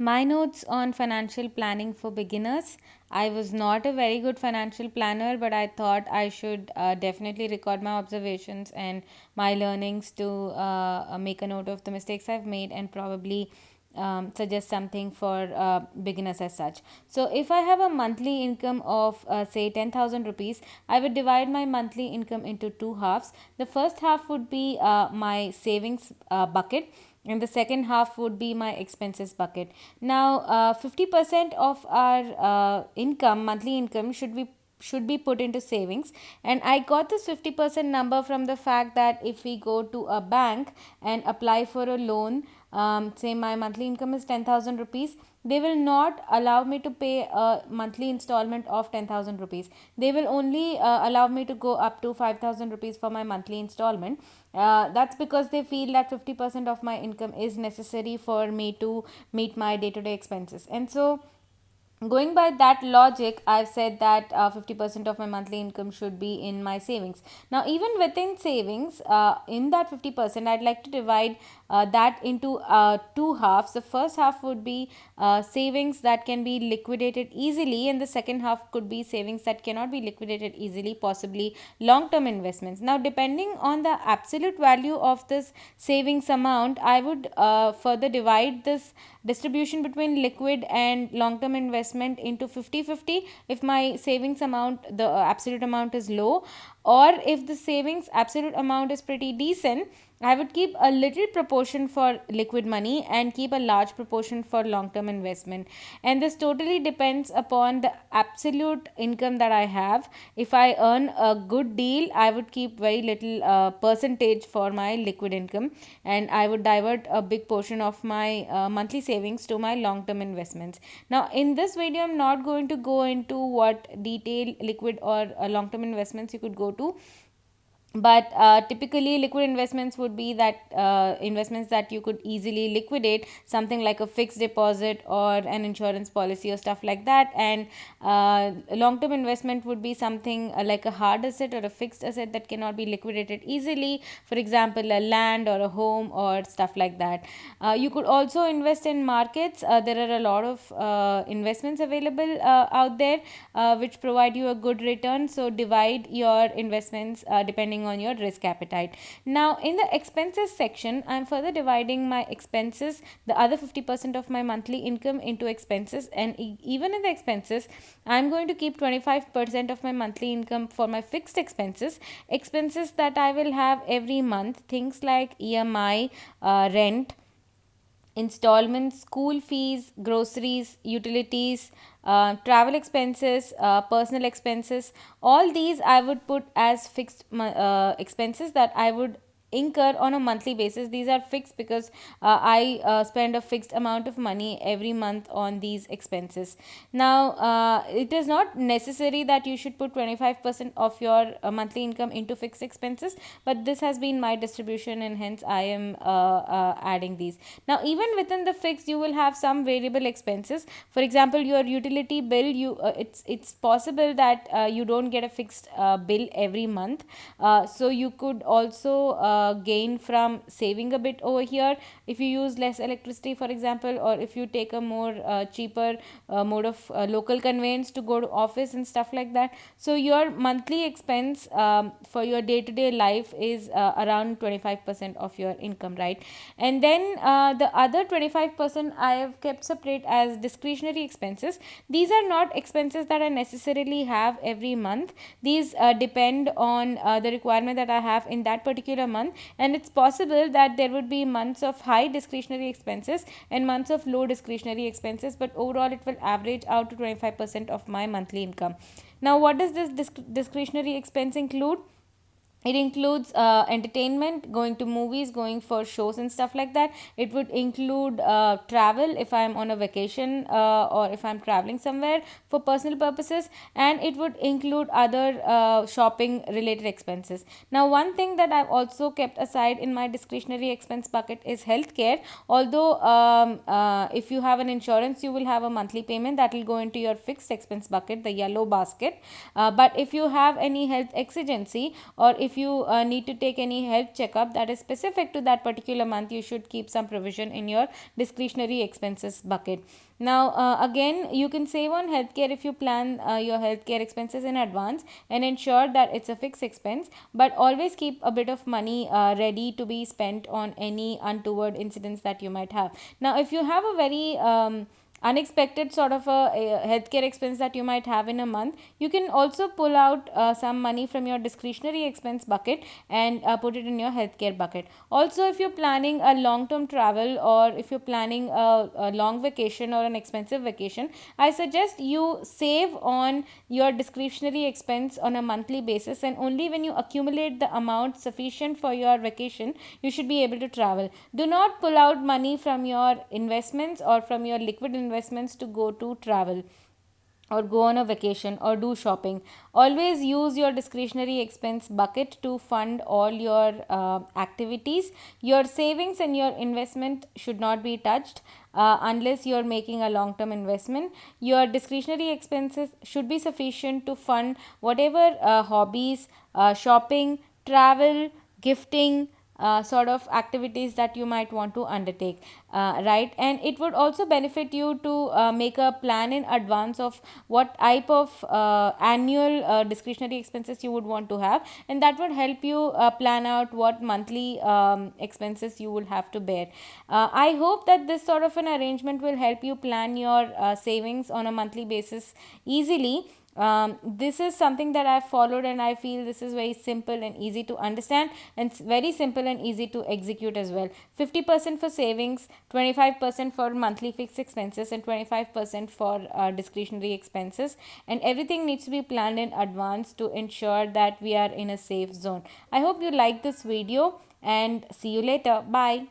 My notes on financial planning for beginners. I was not a very good financial planner, but I thought I should definitely record my observations and my learnings to make a note of the mistakes I've made and probably suggest something for beginners as such. So, if I have a monthly income of say 10,000 rupees, I would divide my monthly income into two halves. The first half would be my savings bucket, and the second half would be my expenses bucket. Now 50% of our income, monthly income, should be put into savings, and I got this 50% number from the fact that if we go to a bank and apply for a loan, say my monthly income is 10,000 rupees, they will not allow me to pay a monthly installment of 10,000 rupees. They will only allow me to go up to 5,000 rupees for my monthly installment. That's because they feel that 50% of my income is necessary for me to meet my day to day expenses. And so, going by that logic, I've said that 50% of my monthly income should be in my savings. Now, even within savings, in that 50%, I'd like to divide that into two halves. The first half would be savings that can be liquidated easily, and the second half could be savings that cannot be liquidated easily, possibly long term investments. Now, depending on the absolute value of this savings amount, I would further divide this distribution between liquid and long term investment into 50-50 if my savings amount, the absolute amount, is low, or if the savings absolute amount is pretty decent, I would keep a little proportion for liquid money and keep a large proportion for long term investment. And this totally depends upon the absolute income that I have. If I earn a good deal, I would keep very little percentage for my liquid income, and I would divert a big portion of my monthly savings to my long term investments. Now, in this video, I'm not going to go into what detailed liquid or long term investments you could go to, but typically liquid investments would be that investments that you could easily liquidate, something like a fixed deposit or an insurance policy or stuff like that. And long term investment would be something like a hard asset or a fixed asset that cannot be liquidated easily, for example a land or a home or stuff like that. You could also invest in markets. There are a lot of investments available out there which provide you a good return, so divide your investments depending on your risk appetite. Now, in the expenses section, I'm further dividing my expenses, the other 50% of my monthly income, into expenses, and even in the expenses, I'm going to keep 25% of my monthly income for my fixed expenses, expenses that I will have every month, things like EMI, rent, installments, school fees, groceries, utilities, travel expenses, personal expenses. All these I would put as fixed expenses that I would incur on a monthly basis. These are fixed because I spend a fixed amount of money every month on these expenses. Now, it is not necessary that you should put 25% of your monthly income into fixed expenses, but this has been my distribution, and hence I am adding these. Now, even within the fixed, you will have some variable expenses. For example, your utility bill, it's possible that you don't get a fixed bill every month, so you could also gain from saving a bit over here if you use less electricity, for example, or if you take a more cheaper mode of local conveyance to go to office and stuff like that. So your monthly expense for your day to day life is around 25% of your income, right? And then the other 25% I have kept separate as discretionary expenses. These are not expenses that I necessarily have every month. These depend on the requirement that I have in that particular month, and it's possible that there would be months of high discretionary expenses and months of low discretionary expenses, but overall it will average out to 25% of my monthly income. Now, what does this discretionary expense include? It includes entertainment, going to movies, going for shows and stuff like that. It would include travel if I'm on a vacation or if I'm traveling somewhere for personal purposes, and it would include other shopping related expenses. Now, one thing that I've also kept aside in my discretionary expense bucket is healthcare. Although if you have an insurance, you will have a monthly payment that will go into your fixed expense bucket, the yellow basket. But if you have any health exigency, or if you need to take any health checkup that is specific to that particular month, you should keep some provision in your discretionary expenses bucket. Now, again, you can save on healthcare if you plan your healthcare expenses in advance and ensure that it's a fixed expense, but always keep a bit of money ready to be spent on any untoward incidents that you might have. Now, if you have a very unexpected sort of a healthcare expense that you might have in a month, you can also pull out some money from your discretionary expense bucket and put it in your healthcare bucket. Also, if you're planning a long term travel, or if you're planning a long vacation or an expensive vacation, I suggest you save on your discretionary expense on a monthly basis, and only when you accumulate the amount sufficient for your vacation, you should be able to travel. Do not pull out money from your investments or from your liquid investments to go to travel or go on a vacation or do shopping. Always use your discretionary expense bucket to fund all your activities. Your savings and your investment should not be touched unless you're making a long term investment. Your discretionary expenses should be sufficient to fund whatever hobbies, shopping, travel, gifting, sort of activities that you might want to undertake, right? And it would also benefit you to make a plan in advance of what type of annual discretionary expenses you would want to have, and that would help you plan out what monthly expenses you will have to bear. I hope that this sort of an arrangement will help you plan your savings on a monthly basis easily. This is something that I've followed, and I feel this is very simple and easy to understand, and very simple and easy to execute as well. 50% for savings, 25% for monthly fixed expenses, and 25% for discretionary expenses, and everything needs to be planned in advance to ensure that we are in a safe zone. I hope you like this video, and see you later. Bye.